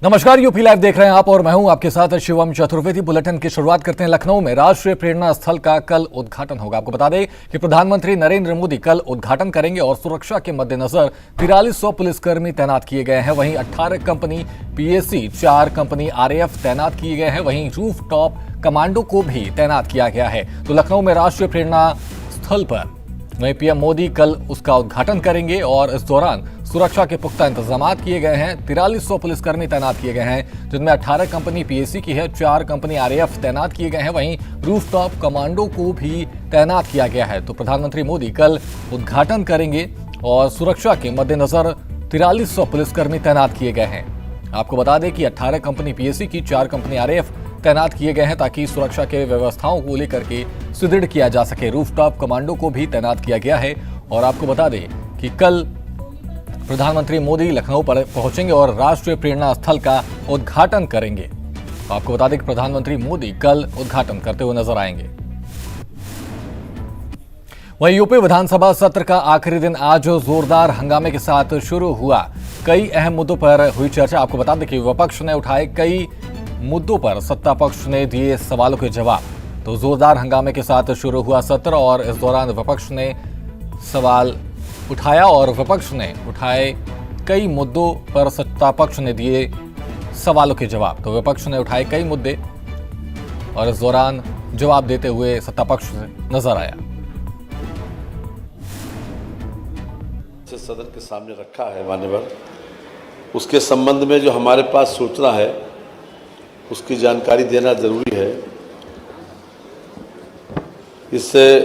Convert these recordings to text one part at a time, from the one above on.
नमस्कार, UP live देख रहे हैं आप और मैं हूं आपके साथ शिवम चतुर्वेदी। बुलेटिन की शुरुआत करते हैं। लखनऊ में राष्ट्रीय प्रेरणा स्थल का कल उद्घाटन होगा। आपको बता दें कि प्रधानमंत्री नरेंद्र मोदी कल उद्घाटन करेंगे और सुरक्षा के मद्देनजर 4300 पुलिसकर्मी तैनात किए गए हैं। वहीं 18 कंपनी पीएसी, 4 कंपनी आरएएफ तैनात किए गए हैं। वहीं रूफ टॉप कमांडो को भी तैनात किया गया है। तो लखनऊ में राष्ट्रीय प्रेरणा स्थल पर वहीं पीएम मोदी कल उसका उद्घाटन करेंगे और इस दौरान सुरक्षा के पुख्ता इंतजाम किए गए हैं। 4300 पुलिसकर्मी तैनात किए गए हैं, जिनमें 18 कंपनी पीएसी की है, 4 कंपनी आरएएफ तैनात किए गए हैं। वहीं रूफटॉप कमांडो को भी तैनात किया गया है। तो प्रधानमंत्री मोदी कल उद्घाटन करेंगे और सुरक्षा के मद्देनजर 4300 पुलिसकर्मी तैनात किए गए हैं। आपको बता दें कि 18 कंपनी पीएसी की, 4 कंपनी आरएएफ तैनात किए गए हैं ताकि सुरक्षा के व्यवस्थाओं को लेकर के सुदृढ़ किया जा सके। रूफटॉप कमांडो को भी तैनात किया गया है। और आपको बता दें कि कल प्रधानमंत्री मोदी लखनऊ पर पहुंचेंगे और राष्ट्रीय प्रेरणा स्थल का उद्घाटन करेंगे। आपको बता दें कि प्रधानमंत्री मोदी कल उद्घाटन करते हुए नजर आएंगे। वहीं यूपी विधानसभा सत्र का आखिरी दिन आज जोरदार हंगामे के साथ शुरू हुआ। कई अहम मुद्दों पर हुई चर्चा। आपको बता दें कि विपक्ष ने उठाए कई मुद्दों पर सत्ता पक्ष ने दिए सवालों के जवाब। तो जोरदार हंगामे के साथ शुरू हुआ सत्र और इस दौरान विपक्ष ने सवाल उठाया और विपक्ष ने उठाए कई मुद्दों पर सत्ता पक्ष ने दिए सवालों के जवाब। तो विपक्ष ने उठाए कई मुद्दे और इस दौरान जवाब देते हुए सत्ता पक्ष नजर आया। सदन के सामने रखा है मान्यवर, उसके संबंध में जो हमारे पास सूचना है उसकी जानकारी देना जरूरी है। इससे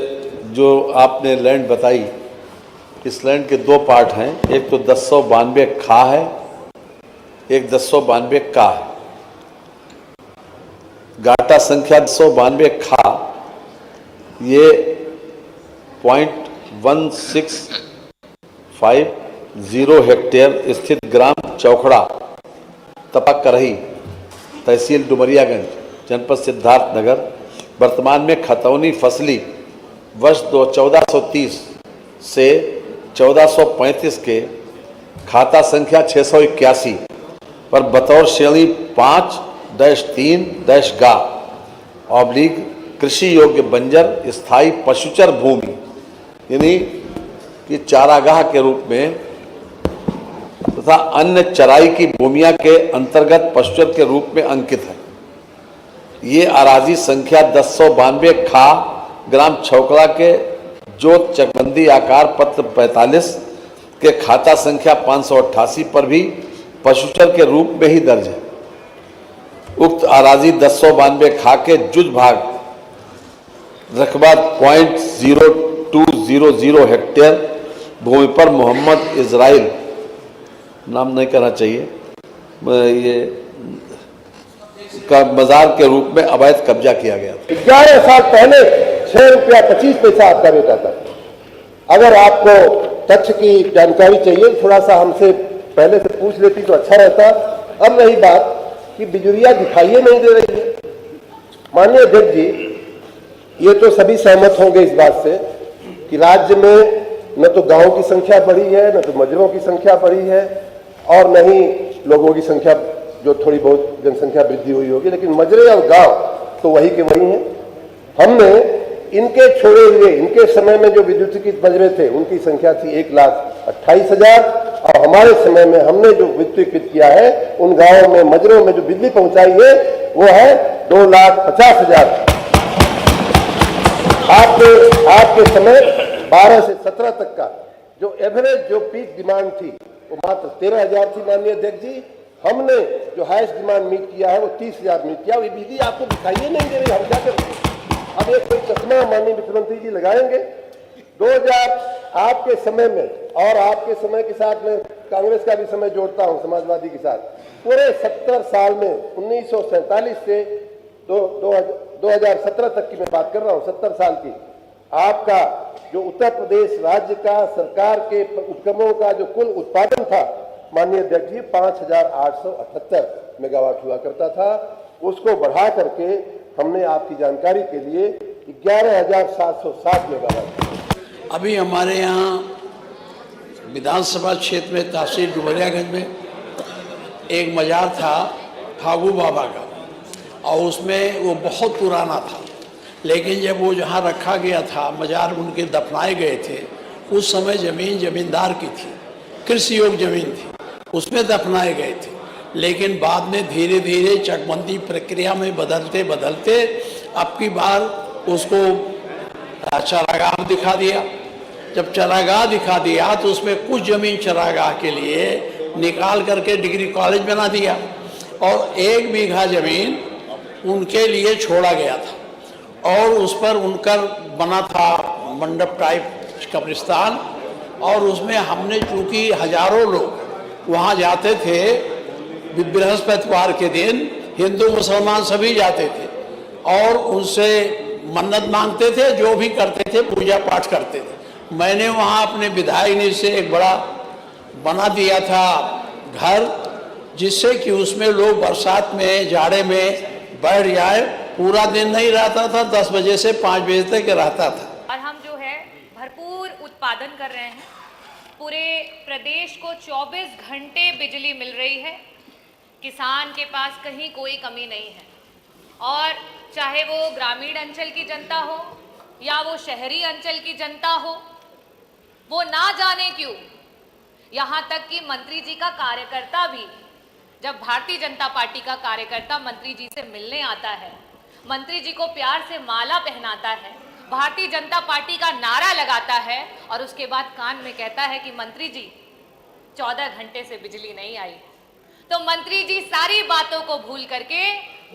जो आपने लैंड बताई, इस लैंड के 2 पार्ट हैं। एक तो 1092 खा है, एक 1092 का है। गाटा संख्या 1092 खा ये 0.1650 हेक्टेयर स्थित ग्राम चौखड़ा, तपाकरही, तहसील डुमरियागंज, जनपद सिद्धार्थनगर, वर्तमान में खतौनी फसली वर्ष 1430 से 1435 के खाता संख्या 681 पर बतौर श्रेणी 5-3-गा ऑब्लिक कृषि योग्य बंजर स्थायी पशुचर भूमि यानी कि चारागाह के रूप में तथा अन्य चराई की भूमिया के अंतर्गत पशुचर के रूप में अंकित है। ये अराजी संख्या 1092 खा ग्राम छौकड़ा के जोत चकबंदी आकार पत्र 45 के खाता संख्या 588 पर भी पशुचर के रूप में ही दर्ज है। उक्त अराजी 1092 खा के जुज भाग रकबा 0.0200 हेक्टेयर भूमि पर मोहम्मद इजराइल, नाम नहीं कहना चाहिए, ये का मजार के रूप में अवैध कब्जा किया गया। 11 साल पहले 6 रुपया 25 पैसा आपका रेट आता था। अगर आपको तथ्य की जानकारी चाहिए थोड़ा सा हमसे पहले से पूछ लेती तो अच्छा रहता। अब रही बात कि बिजुरिया दिखाइए नहीं दे रही है। माननीय अध्यक्ष जी, ये तो सभी सहमत होंगे इस बात से कि राज्य में न तो गांव की संख्या बढ़ी है, न तो मजरों की संख्या बढ़ी है और न ही लोगों की संख्या जो थोड़ी बहुत जनसंख्या वृद्धि हुई होगी, लेकिन मजरे और गांव तो वही के वही हैं। हमने इनके छोड़े हुए, इनके समय में जो विद्युतीकृत मजरे थे उनकी संख्या थी 1,28,000 और हमारे समय में हमने जो विद्युतीकृत किया है उन गांवों में मजरों में जो बिजली पहुंचाई है वो है 2,50,000। आपके समय 12 से 17 तक का जो एवरेज जो पीक डिमांड थी वो मात्र 13,000 थी। माननीय अध्यक्ष जी, हमने जो हाईएस्ट डिमांड मीट किया है वो 30,000 मीट किया। वो बिजली आपको दिखाइए नहीं दे रही, हम क्या करें? अब एक कोई चश्मा माननीय मुख्यमंत्री जी लगाएंगे। 2000 आपके समय में और आपके समय के साथ में कांग्रेस का भी समय जोड़ता हूं समाजवादी के साथ, पूरे 70 साल में 1947 से 2017 तक की मैं बात कर रहा हूं, 70 साल की, आपका जो उत्तर प्रदेश राज्य का सरकार के उपक्रमों का जो कुल उत्पादन था माननीय अध्यक्ष जी 5,878 मेगावाट हुआ करता था। उसको बढ़ा करके हमने आपकी जानकारी के लिए 11,760 मेगावाट। अभी हमारे यहाँ विधानसभा क्षेत्र में तहसील डुमरियागंज में एक मज़ार था फागू बाबा का, और उसमें वो बहुत पुराना था, लेकिन जब वो जहाँ रखा गया था, मज़ार उनके दफनाए गए थे, उस समय ज़मीन ज़मींदार की थी, कृषि योग्य ज़मीन थी, उसमें दफनाए गए थे। लेकिन बाद में धीरे धीरे चकबंदी प्रक्रिया में बदलते बदलते अब की बार उसको चरागाह दिखा दिया। जब चरागाह दिखा दिया तो उसमें कुछ ज़मीन चरागाह के लिए निकाल करके डिग्री कॉलेज बना दिया, और 1 बीघा ज़मीन उनके लिए छोड़ा गया था, और उस पर उनका बना था मंडप टाइप कब्रिस्तान। और उसमें हमने, चूँकि हजारों लोग वहाँ जाते थे, बृहस्पतिवार के दिन हिंदू मुसलमान सभी जाते थे, और उनसे मन्नत मांगते थे, जो भी करते थे पूजा पाठ करते थे। मैंने वहाँ अपने विधायक से एक बड़ा बना दिया था घर, जिससे कि उसमें लोग बरसात में, जाड़े में बैठ जाए। पूरा दिन नहीं रहता था, 10 बजे से 5 बजे तक रहता था। और हम जो है भरपूर उत्पादन कर रहे हैं। पूरे प्रदेश को 24 घंटे बिजली मिल रही है। किसान के पास कहीं कोई कमी नहीं है, और चाहे वो ग्रामीण अंचल की जनता हो या वो शहरी अंचल की जनता हो, वो ना जाने क्यों, यहाँ तक कि मंत्री जी का कार्यकर्ता भी, जब भारतीय जनता पार्टी का कार्यकर्ता मंत्री जी से मिलने आता है, मंत्री जी को प्यार से माला पहनाता है, भारतीय जनता पार्टी का नारा लगाता है, और उसके बाद कान में कहता है कि मंत्री जी 14 घंटे से बिजली नहीं आई, तो मंत्री जी सारी बातों को भूल करके,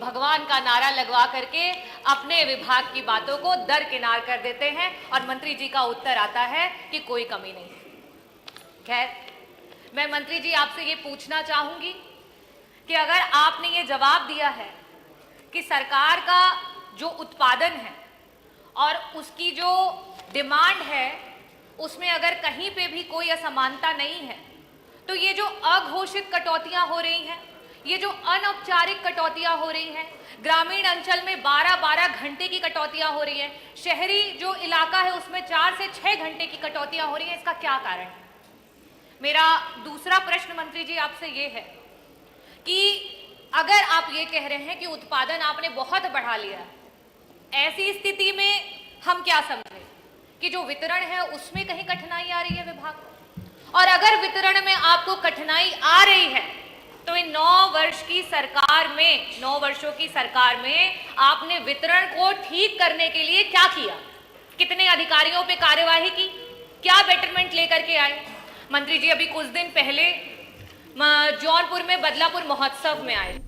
भगवान का नारा लगवा करके अपने विभाग की बातों को दरकिनार कर देते हैं, और मंत्री जी का उत्तर आता है कि कोई कमी नहीं। खैर, मैं मंत्री जी आपसे ये पूछना चाहूंगी कि अगर आपने ये जवाब दिया है कि सरकार का जो उत्पादन है और उसकी जो डिमांड है, उसमें अगर कहीं पे भी कोई असमानता नहीं है, तो ये जो अघोषित कटौतियां हो रही हैं, ये जो अनौपचारिक कटौतियां हो रही हैं, ग्रामीण अंचल में 12-12 घंटे की कटौतियां हो रही हैं, शहरी जो इलाका है उसमें 4 से 6 घंटे की कटौतियां हो रही हैं, इसका क्या कारण है? मेरा दूसरा प्रश्न मंत्री जी आपसे ये है कि अगर आप ये कह रहे हैं कि उत्पादन आपने बहुत बढ़ा लिया, ऐसी स्थिति में हम क्या समझें कि जो वितरण है उसमें कहीं कठिनाई आ रही है विभाग को? और अगर वितरण में आपको कठिनाई आ रही है, तो इन 9 वर्ष की सरकार में, 9 वर्षों की सरकार में आपने वितरण को ठीक करने के लिए क्या किया? कितने अधिकारियों पे कार्यवाही की? क्या बेटरमेंट लेकर के आए? मंत्री जी अभी कुछ दिन पहले जौनपुर में बदलापुर महोत्सव में आए।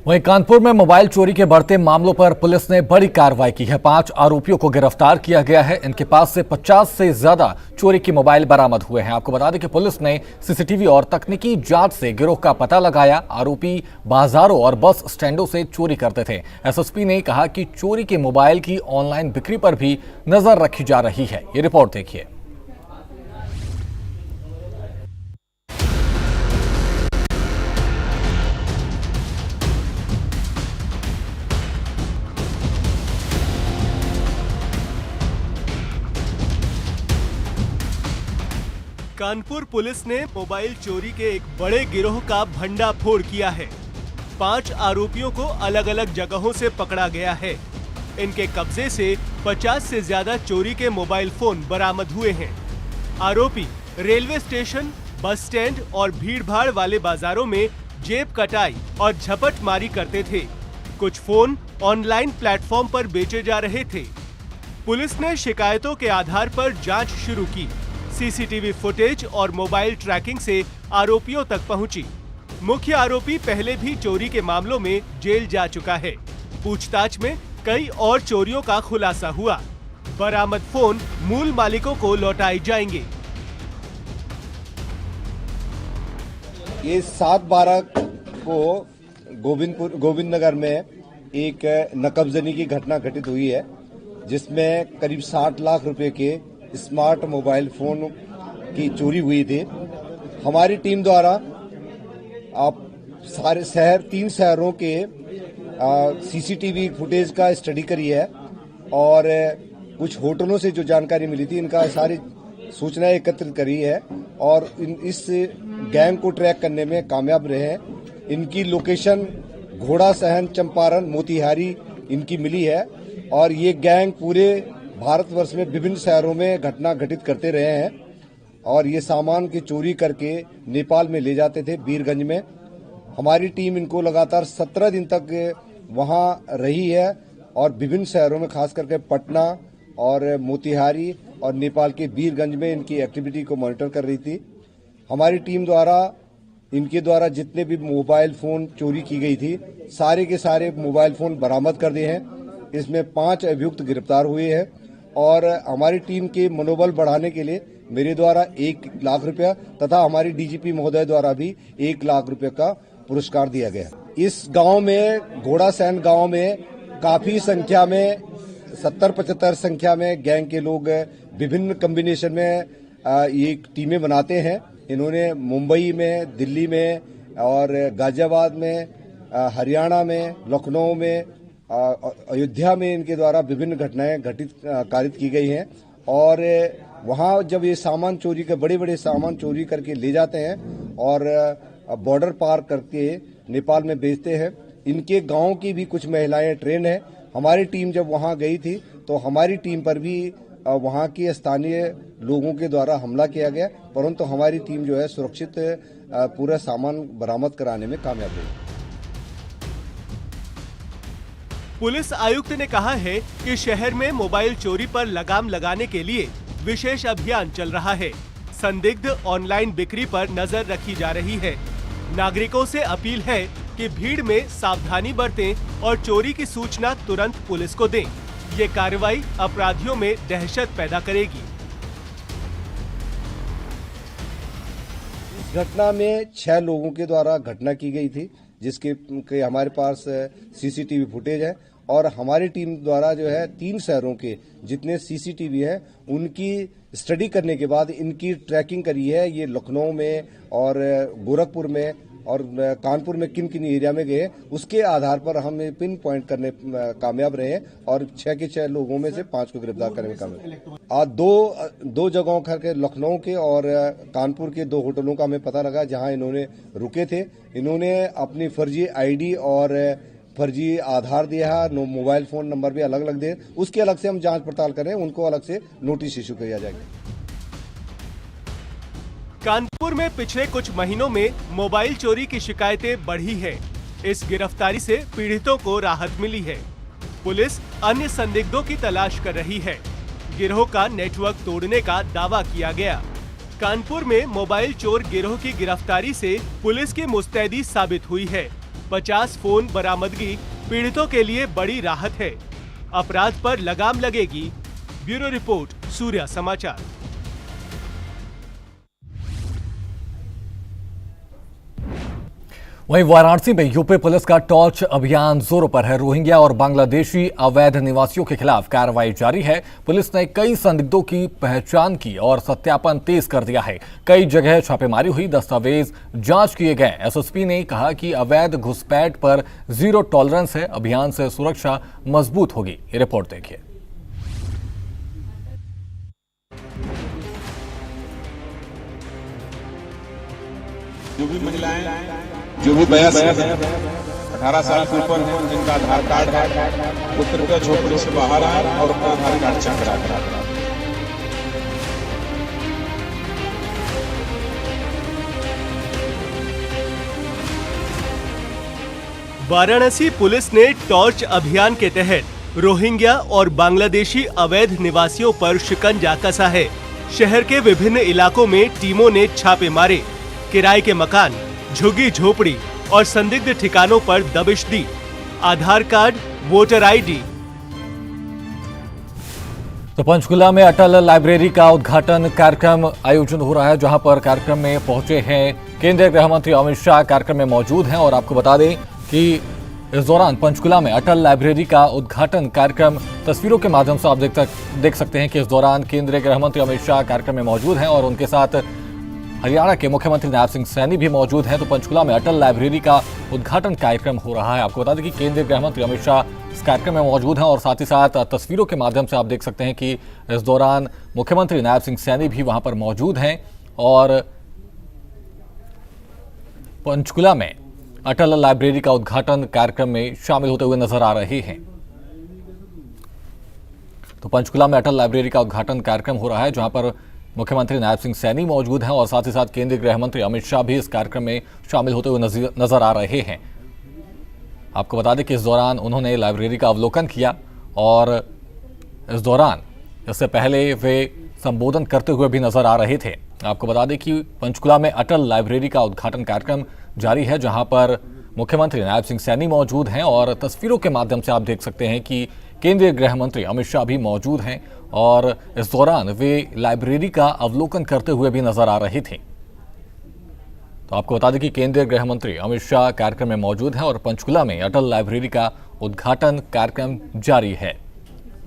वहीं कानपुर में मोबाइल चोरी के बढ़ते मामलों पर पुलिस ने बड़ी कार्रवाई की है। 5 आरोपियों को गिरफ्तार किया गया है। इनके पास से 50 से ज्यादा चोरी के मोबाइल बरामद हुए हैं। आपको बता दें कि पुलिस ने सीसीटीवी और तकनीकी जांच से गिरोह का पता लगाया। आरोपी बाजारों और बस स्टैंडों से चोरी करते थे। एसएसपी ने कहा कि चोरी के मोबाइल की ऑनलाइन बिक्री पर भी नजर रखी जा रही है। ये रिपोर्ट देखिए। कानपुर पुलिस ने मोबाइल चोरी के एक बड़े गिरोह का भंडाफोड़ किया है। 5 आरोपियों को अलग अलग जगहों से पकड़ा गया है। इनके कब्जे से 50 से ज्यादा चोरी के मोबाइल फोन बरामद हुए हैं। आरोपी रेलवे स्टेशन, बस स्टैंड और भीड़भाड़ वाले बाजारों में जेब कटाई और झपटमारी करते थे। कुछ फोन ऑनलाइन प्लेटफॉर्म पर बेचे जा रहे थे। पुलिस ने शिकायतों के आधार पर जांच शुरू की। सीसीटीवी फुटेज और मोबाइल ट्रैकिंग से आरोपियों तक पहुंची। मुख्य आरोपी पहले भी चोरी के मामलों में जेल जा चुका है। पूछताछ में कई और चोरियों का खुलासा हुआ। बरामद फोन मूल मालिकों को लौटाए जाएंगे। ये 7/12 को गोविंद नगर में एक नकबजनी की घटना घटित हुई है, जिसमें करीब 60 लाख रुपए के स्मार्ट मोबाइल फोन की चोरी हुई थी। हमारी टीम द्वारा आप सारे 3 शहरों के सीसीटीवी फुटेज का स्टडी करी है, और कुछ होटलों से जो जानकारी मिली थी, इनका सारी सूचना एकत्रित करी है और इस गैंग को ट्रैक करने में कामयाब रहे हैं। इनकी लोकेशन घोड़ा सहन, चंपारण, मोतिहारी इनकी मिली है और ये गैंग पूरे भारतवर्ष में विभिन्न शहरों में घटना घटित करते रहे हैं और ये सामान की चोरी करके नेपाल में ले जाते थे बीरगंज में। हमारी टीम इनको लगातार 17 दिन तक वहां रही है और विभिन्न शहरों में खास करके पटना और मोतिहारी और नेपाल के बीरगंज में इनकी एक्टिविटी को मॉनिटर कर रही थी। हमारी टीम द्वारा इनके द्वारा जितने भी मोबाइल फोन चोरी की गई थी सारे के सारे मोबाइल फोन बरामद कर दिए हैं। इसमें 5 अभियुक्त गिरफ्तार हुए हैं और हमारी टीम के मनोबल बढ़ाने के लिए मेरे द्वारा 1 लाख रुपया तथा हमारी डीजीपी महोदय द्वारा भी 1 लाख रुपये का पुरस्कार दिया गया। इस गांव में, घोड़ा सहन गांव में काफी संख्या में 70-75 संख्या में गैंग के लोग विभिन्न कॉम्बिनेशन में ये टीमें बनाते हैं। इन्होंने मुंबई में, दिल्ली में और गाजियाबाद में, हरियाणा में, लखनऊ में, अयोध्या में इनके द्वारा विभिन्न घटनाएं कारित की गई हैं और वहां जब ये सामान चोरी के बड़े सामान चोरी करके ले जाते हैं और बॉर्डर पार करके नेपाल में बेचते हैं। इनके गांव की भी कुछ महिलाएं ट्रेन है। हमारी टीम जब वहां गई थी तो हमारी टीम पर भी वहां के स्थानीय लोगों के द्वारा हमला किया गया, परंतु हमारी टीम जो है सुरक्षित पूरा सामान बरामद कराने में कामयाब रही। पुलिस आयुक्त ने कहा है कि शहर में मोबाइल चोरी पर लगाम लगाने के लिए विशेष अभियान चल रहा है। संदिग्ध ऑनलाइन बिक्री पर नजर रखी जा रही है। नागरिकों से अपील है कि भीड़ में सावधानी बरतें और चोरी की सूचना तुरंत पुलिस को दें। ये कार्रवाई अपराधियों में दहशत पैदा करेगी। इस घटना में 6 लोगों के द्वारा घटना की गई थी, जिसके हमारे पास सीसीटीवी फुटेज है और हमारी टीम द्वारा जो है 3 शहरों के जितने सीसीटीवी है उनकी स्टडी करने के बाद इनकी ट्रैकिंग करी है। ये लखनऊ में और गोरखपुर में और कानपुर में किन किन एरिया में गए, उसके आधार पर हम पिन पॉइंट करने कामयाब रहे और 6 के 6 लोगों में से 5 को गिरफ्तार करने में कामयाब। आज दो जगहों के लखनऊ के और कानपुर के 2 होटलों का हमें पता लगा जहां इन्होंने रुके थे। इन्होंने अपनी फर्जी आईडी और फर्जी आधार दिया है, मोबाइल फोन नंबर भी अलग अलग दे, उसके अलग से हम जांच पड़ताल करें, उनको अलग से नोटिस इशू किया जाएगा। कानपुर में पिछले कुछ महीनों में मोबाइल चोरी की शिकायतें बढ़ी है। इस गिरफ्तारी से पीड़ितों को राहत मिली है। पुलिस अन्य संदिग्धों की तलाश कर रही है। गिरोह का नेटवर्क तोड़ने का दावा किया गया। कानपुर में मोबाइल चोर गिरोह की गिरफ्तारी से पुलिस की मुस्तैदी साबित हुई है। 50 फोन बरामदगी पीड़ितों के लिए बड़ी राहत है। अपराध पर लगाम लगेगी। ब्यूरो रिपोर्ट, सूर्या समाचार। वहीं वाराणसी में यूपी पुलिस का टॉर्च अभियान जोरों पर है। रोहिंग्या और बांग्लादेशी अवैध निवासियों के खिलाफ कार्रवाई जारी है। पुलिस ने कई संदिग्धों की पहचान की और सत्यापन तेज कर दिया है। कई जगह छापेमारी हुई, दस्तावेज जांच किए गए। एसएसपी ने कहा कि अवैध घुसपैठ पर जीरो टॉलरेंस है। अभियान से सुरक्षा मजबूत होगी। ये रिपोर्ट देखिए। जो भी महिलाएं, जो भी वयस्क 18 साल के ऊपर हैं, जिनका आधार कार्ड है, वो कृपया झोपड़ी से बाहर आए और अपना आधार कार्ड चेक करा दें। वाराणसी पुलिस ने टॉर्च अभियान के तहत रोहिंग्या और बांग्लादेशी अवैध निवासियों पर शिकंजा कसा है। शहर के विभिन्न इलाकों में टीमों ने छापे मारे, किराए के मकान, झुग्गी झोपड़ी और संदिग्ध ठिकानों पर दबिश दी। आधार कार्ड, वोटर आईडी। तो पंचकुला में अटल लाइब्रेरी का उद्घाटन कार्यक्रम आयोजन हो रहा है, जहां पर कार्यक्रम में पहुंचे हैं केंद्रीय गृह मंत्री अमित शाह। कार्यक्रम में मौजूद हैं और आपको बता दें कि इस दौरान पंचकुला में अटल लाइब्रेरी का उद्घाटन कार्यक्रम तस्वीरों के माध्यम से आप देख सकते हैं कि इस दौरान केंद्रीय गृह मंत्री अमित शाह कार्यक्रम में मौजूद हैं और उनके साथ हरियाणा के मुख्यमंत्री नायब सिंह सैनी भी मौजूद हैं। तो पंचकुला में अटल लाइब्रेरी का उद्घाटन कार्यक्रम हो रहा है। आपको बता दें कि केंद्रीय गृह मंत्री अमित शाह इस कार्यक्रम में मौजूद हैं और साथ ही साथ तस्वीरों के माध्यम से आप देख सकते हैं कि इस दौरान मुख्यमंत्री नायब सिंह सैनी भी वहां पर मौजूद हैं और पंचकुला में अटल लाइब्रेरी का उद्घाटन कार्यक्रम में शामिल होते हुए नजर आ रहे हैं। तो पंचकुला में अटल लाइब्रेरी का उद्घाटन कार्यक्रम हो रहा है, जहां पर मुख्यमंत्री नायब सिंह सैनी मौजूद हैं और साथ ही साथ केंद्रीय गृह मंत्री अमित शाह भी इस कार्यक्रम में शामिल होते हुए नजर आ रहे हैं। आपको बता दें कि इस दौरान उन्होंने लाइब्रेरी का अवलोकन किया और इस दौरान इससे पहले वे संबोधन करते हुए भी नजर आ रहे थे। आपको बता दें कि पंचकुला में अटल लाइब्रेरी का उद्घाटन कार्यक्रम जारी है, जहां पर मुख्यमंत्री नायब सिंह सैनी मौजूद हैं और तस्वीरों के माध्यम से आप देख सकते हैं कि केंद्रीय गृह मंत्री अमित शाह भी मौजूद हैं और इस दौरान वे लाइब्रेरी का अवलोकन करते हुए भी नजर आ रहे थे। तो आपको बता दें कि केंद्रीय गृह मंत्री अमित शाह कार्यक्रम में मौजूद हैं और पंचकुला में अटल लाइब्रेरी का उद्घाटन कार्यक्रम जारी है।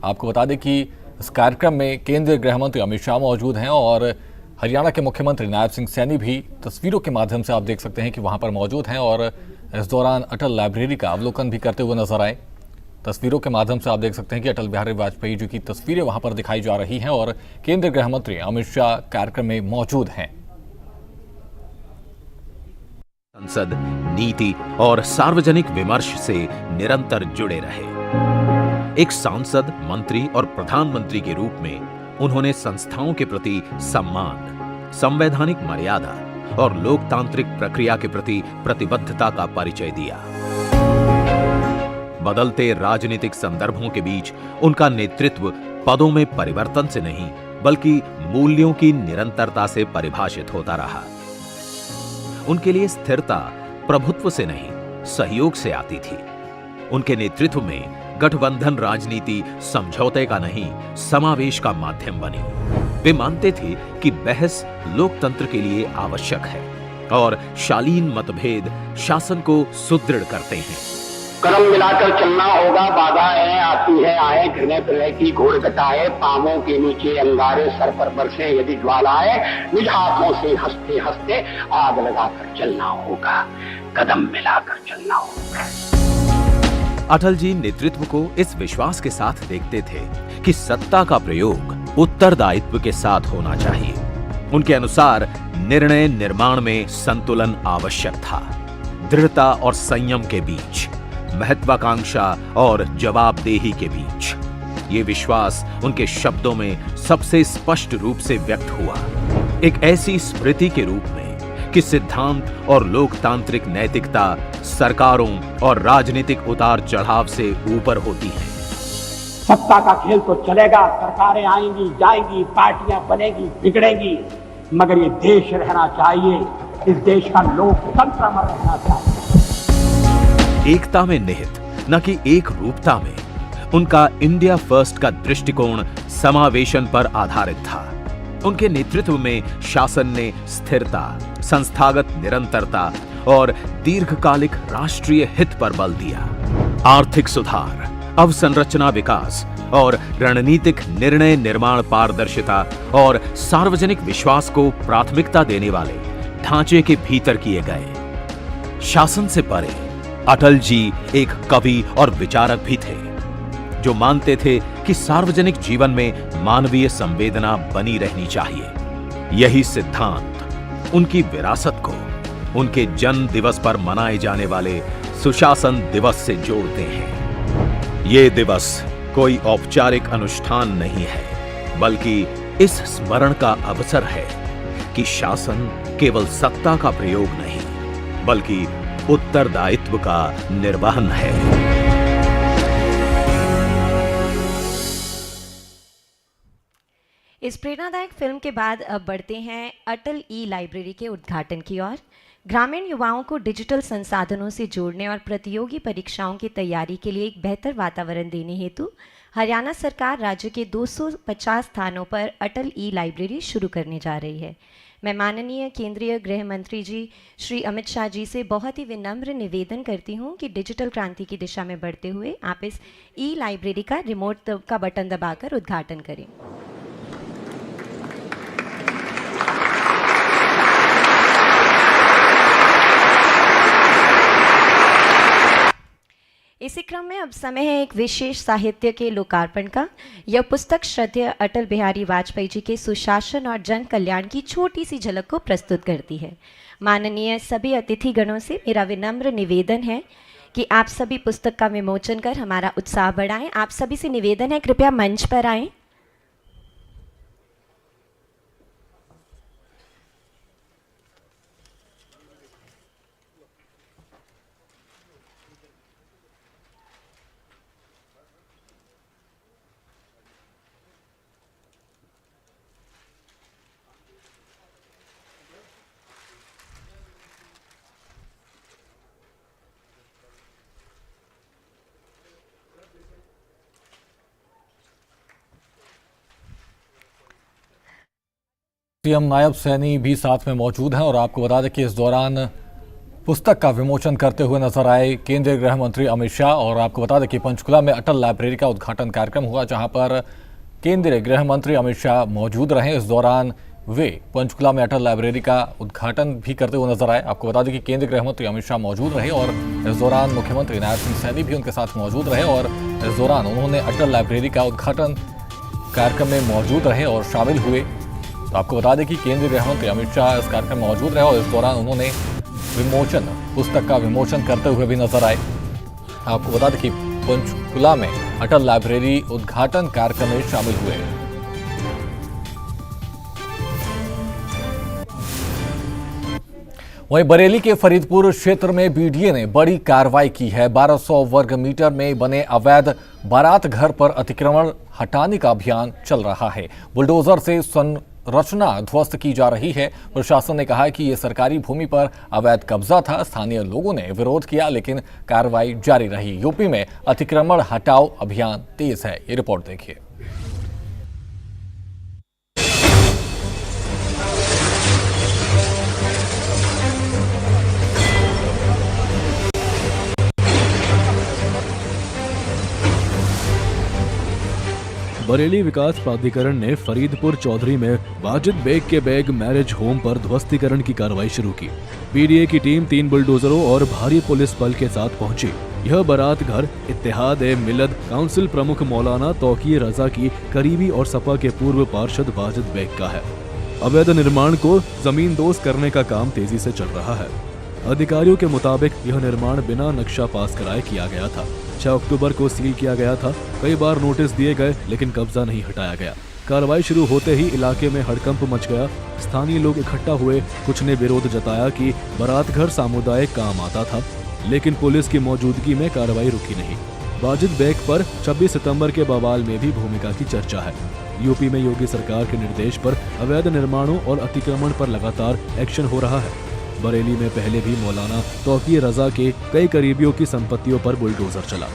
आपको बता दें कि इस कार्यक्रम में केंद्रीय गृह मंत्री अमित शाह मौजूद हैं और हरियाणा के मुख्यमंत्री नायब सिंह सैनी भी तस्वीरों के माध्यम से आप देख सकते हैं कि वहां पर मौजूद हैं और इस दौरान अटल लाइब्रेरी का अवलोकन भी करते हुए नजर आए। तस्वीरों के माध्यम से आप देख सकते हैं कि अटल बिहारी वाजपेयी जी की तस्वीरें वहां पर दिखाई जा रही हैं और केंद्रीय गृह मंत्री अमित शाह कार्यक्रम में मौजूद हैं। संसद नीति और सार्वजनिक विमर्श से निरंतर जुड़े रहे। एक सांसद, मंत्री और प्रधानमंत्री के रूप में उन्होंने संस्थाओं के प्रति सम्मान, संवैधानिक मर्यादा और लोकतांत्रिक प्रक्रिया के प्रति प्रतिबद्धता का परिचय दिया। बदलते राजनीतिक संदर्भों के बीच उनका नेतृत्व पदों में परिवर्तन से नहीं बल्कि मूल्यों की निरंतरता से परिभाषित होता रहा। उनके लिए स्थिरता प्रभुत्व से नहीं सहयोग से आती थी। उनके नेतृत्व में गठबंधन राजनीति समझौते का नहीं समावेश का माध्यम बनी। वे मानते थे कि बहस लोकतंत्र के लिए आवश्यक है और शालीन मतभेद शासन को सुदृढ़ करते हैं। कदम मिलाकर चलना होगा, बाधाएं आती है आए, घृणे प्रलय की घोर घटाए, पांवों के नीचे अंगारे, सर पर बरसे यदि ज्वालाएं, निज हाथों से हंसते हंसते आग लगाकर चलना होगा, कदम मिलाकर चलना होगा। अटल जी नेतृत्व को इस विश्वास के साथ देखते थे कि सत्ता का प्रयोग उत्तरदायित्व के साथ होना चाहिए। उनके अनुसार निर्णय निर्माण में संतुलन आवश्यक था, दृढ़ता और संयम के बीच, महत्वाकांक्षा और जवाबदेही के बीच। ये विश्वास उनके शब्दों में सबसे स्पष्ट रूप से व्यक्त हुआ, एक ऐसी स्मृति के रूप में कि सिद्धांत और लोकतांत्रिक नैतिकता सरकारों और राजनीतिक उतार चढ़ाव से ऊपर होती है। सत्ता का खेल तो चलेगा, सरकारें आएंगी जाएंगी, पार्टियां बनेगी बिगड़ेंगी, मगर ये देश रहना चाहिए, इस देश का लोकतंत्र रहना चाहिए। एकता में निहित न कि एक रूपता में उनका इंडिया फर्स्ट का दृष्टिकोण समावेशन पर आधारित था। उनके नेतृत्व में शासन ने स्थिरता, संस्थागत निरंतरता और दीर्घकालिक राष्ट्रीय हित पर बल दिया। आर्थिक सुधार, अवसंरचना विकास और रणनीतिक निर्णय निर्माण पारदर्शिता और सार्वजनिक विश्वास को प्राथमिकता देने वाले ढांचे के भीतर किए गए। शासन से परे अटल जी एक कवि और विचारक भी थे, जो मानते थे कि सार्वजनिक जीवन में मानवीय संवेदना बनी रहनी चाहिए। यही सिद्धांत उनकी विरासत को उनके जन्म दिवस पर मनाए जाने वाले सुशासन दिवस से जोड़ते हैं। ये दिवस कोई औपचारिक अनुष्ठान नहीं है, बल्कि इस स्मरण का अवसर है कि शासन केवल सत्ता का प्रयोग नहीं, बल्कि उत्तरदायित्व का निर्वहन है। इस प्रेरणादायक फिल्म के बाद अब बढ़ते हैं अटल ई लाइब्रेरी के उद्घाटन की ओर। ग्रामीण युवाओं को डिजिटल संसाधनों से जोड़ने और प्रतियोगी परीक्षाओं की तैयारी के लिए एक बेहतर वातावरण देने हेतु हरियाणा सरकार राज्य के 250 स्थानों पर अटल ई लाइब्रेरी शुरू करने जा रही है। मैं माननीय केंद्रीय गृह मंत्री जी श्री अमित शाह जी से बहुत ही विनम्र निवेदन करती हूं कि डिजिटल क्रांति की दिशा में बढ़ते हुए आप इस ई लाइब्रेरी का रिमोट का बटन दबाकर उद्घाटन करें। इसी क्रम में अब समय है एक विशेष साहित्य के लोकार्पण का। यह पुस्तक श्रद्धेय अटल बिहारी वाजपेयी जी के सुशासन और जन कल्याण की छोटी सी झलक को प्रस्तुत करती है। माननीय सभी अतिथिगणों से मेरा विनम्र निवेदन है कि आप सभी पुस्तक का विमोचन कर हमारा उत्साह बढ़ाएं। आप सभी से निवेदन है, कृपया मंच पर आएं। सीएम नायब सैनी भी साथ में मौजूद हैं और आपको बता दें कि इस दौरान पुस्तक का विमोचन करते हुए नजर आए केंद्रीय गृह मंत्री अमित शाह। और आपको बता दें कि पंचकुला में अटल लाइब्रेरी का उद्घाटन कार्यक्रम हुआ, जहां पर केंद्रीय गृह मंत्री अमित शाह मौजूद रहे। इस दौरान वे पंचकुला में अटल लाइब्रेरी का उद्घाटन भी करते हुए नजर आए। आपको बता दें कि केंद्रीय गृह मंत्री अमित शाह मौजूद रहे और इस दौरान मुख्यमंत्री नायब सिंह सैनी भी उनके साथ मौजूद रहे और इस दौरान उन्होंने अटल लाइब्रेरी का उद्घाटन कार्यक्रम में मौजूद रहे और शामिल हुए। तो आपको बता दें कि केंद्रीय गृह मंत्री अमित शाह इस कार्यक्रम में मौजूद रहे और इस दौरान उन्होंने पुस्तक का विमोचन करते हुए भी नजर आए। आपको बता दें कि पंचकुला में अटल लाइब्रेरी उद्घाटन कार्यक्रम में शामिल हुए। वहीं बरेली के फरीदपुर क्षेत्र में बीडीए ने बड़ी कार्रवाई की है। 1200 वर्ग मीटर में बने अवैध बारात घर पर अतिक्रमण हटाने का अभियान चल रहा है। बुलडोजर से संरचना ध्वस्त की जा रही है। प्रशासन ने कहा है कि ये सरकारी भूमि पर अवैध कब्जा था। स्थानीय लोगों ने विरोध किया, लेकिन कार्रवाई जारी रही। यूपी में अतिक्रमण हटाओ अभियान तेज है। ये रिपोर्ट देखिए। बरेली विकास प्राधिकरण ने फरीदपुर चौधरी में वाजिद बेग के बेग मैरिज होम पर ध्वस्तीकरण की कार्रवाई शुरू की। पीडीए की टीम 3 बुलडोजरों और भारी पुलिस बल के साथ पहुंची। यह बारात घर इत्तेहाद-ए-मिल्लत काउंसिल प्रमुख मौलाना तौकीर रजा की करीबी और सपा के पूर्व पार्षद वाजिद बेग का है। अवैध निर्माण को जमींदोज करने का काम तेजी से चल रहा है। अधिकारियों के मुताबिक यह निर्माण बिना नक्शा पास कराए किया गया था। 6 अक्टूबर को सील किया गया था। कई बार नोटिस दिए गए, लेकिन कब्जा नहीं हटाया गया। कार्रवाई शुरू होते ही इलाके में हड़कंप मच गया। स्थानीय लोग इकट्ठा हुए। कुछ ने विरोध जताया कि बारात घर सामुदायिक काम आता था, लेकिन पुलिस की मौजूदगी में कार्रवाई रुकी नहीं। वाजिद बेग पर 26 सितंबर के बवाल में भी भूमिका की चर्चा है। यूपी में योगी सरकार के निर्देश पर अवैध निर्माणों और अतिक्रमण पर लगातार एक्शन हो रहा है। बरेली में पहले भी मौलाना तौकीर रजा के कई करीबियों की संपत्तियों पर बुलडोजर चला।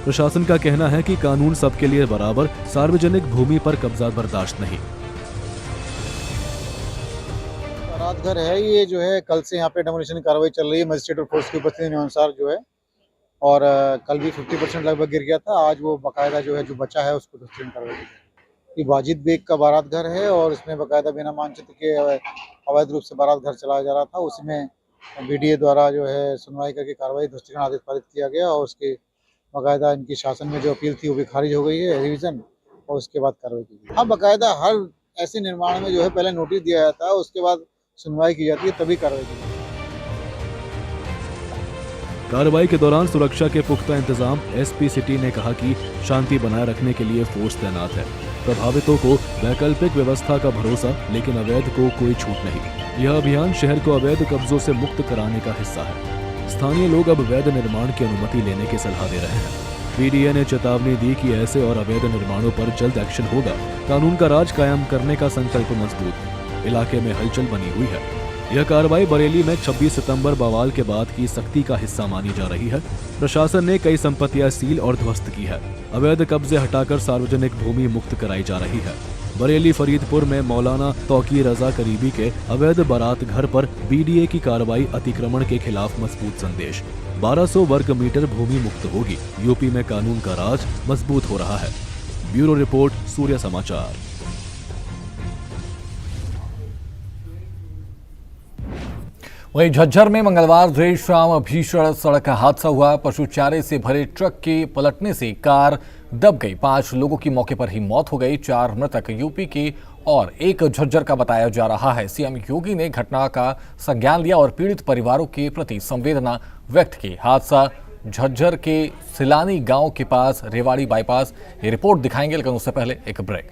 प्रशासन का कहना है कि कानून सबके लिए बराबर, सार्वजनिक भूमि पर कब्जा बर्दाश्त नहीं। बारात घर है ये जो है, कल से यहाँ पे डेमोलिशन कार्रवाई चल रही है मजिस्ट्रेट और फोर्स की उपस्थिति के अनुसार जो है, और कल भी 50% लगभग गिर गया था। आज वो बाकायदा जो है जो बचा है उसको ध्वस्तीकरण कार्रवाई की। ये वाजिद बेग का बारात घर है और इसमें बाकायदा बिना मानचित्र के अवैध रूप से बारात घर चलाया जा रहा था। उसमें बीडीए द्वारा जो है सुनवाई करके कार्रवाई ध्वस्तीकरण आदेश पारित किया गया और उसके बाकायदा इनकी शासन में जो अपील थी वो भी खारिज हो गई है, रिवीजन, और उसके बाद कार्रवाई की गई। हाँ, बाकायदा हर ऐसे निर्माण में जो है पहले नोटिस दिया जाता है, उसके बाद सुनवाई की जाती है, तभी कार्रवाई की जाती है। कार्रवाई के दौरान सुरक्षा के पुख्ता इंतजाम। एसपी सिटी ने कहा कि शांति बनाए रखने के लिए फोर्स तैनात है। प्रभावितों को वैकल्पिक व्यवस्था का भरोसा, लेकिन अवैध को कोई छूट नहीं। यह अभियान शहर को अवैध कब्जों से मुक्त कराने का हिस्सा है। स्थानीय लोग अब अवैध निर्माण की अनुमति लेने की सलाह दे रहे हैं। पीडीए ने चेतावनी दी कि ऐसे और अवैध निर्माणों पर जल्द एक्शन होगा। कानून का राज कायम करने का संकल्प मजबूत। इलाके में हलचल बनी हुई है। यह कार्रवाई बरेली में 26 सितंबर बवाल के बाद की सख्ती का हिस्सा मानी जा रही है। प्रशासन ने कई संपत्तियां सील और ध्वस्त की है। अवैध कब्जे हटाकर सार्वजनिक भूमि मुक्त कराई जा रही है। बरेली फरीदपुर में मौलाना तौकीर रजा करीबी के अवैध बारात घर पर बीडीए की कार्रवाई अतिक्रमण के खिलाफ मजबूत संदेश। 1200 वर्ग मीटर भूमि मुक्त होगी। यूपी में कानून का राज मजबूत हो रहा है। ब्यूरो रिपोर्ट, सूर्य समाचार। वहीं झज्जर में मंगलवार देर शाम भीषण सड़क हादसा हुआ। पशु चारे से भरे ट्रक के पलटने से कार दब गई। 5 लोगों की मौके पर ही मौत हो गई। 4 मृतक यूपी के और एक झज्जर का बताया जा रहा है। सीएम योगी ने घटना का संज्ञान लिया और पीड़ित परिवारों के प्रति संवेदना व्यक्त की। हादसा झज्जर के सिलानी गांव के पास रेवाड़ी बाईपास। ये रिपोर्ट दिखाएंगे, लेकिन उससे पहले एक ब्रेक।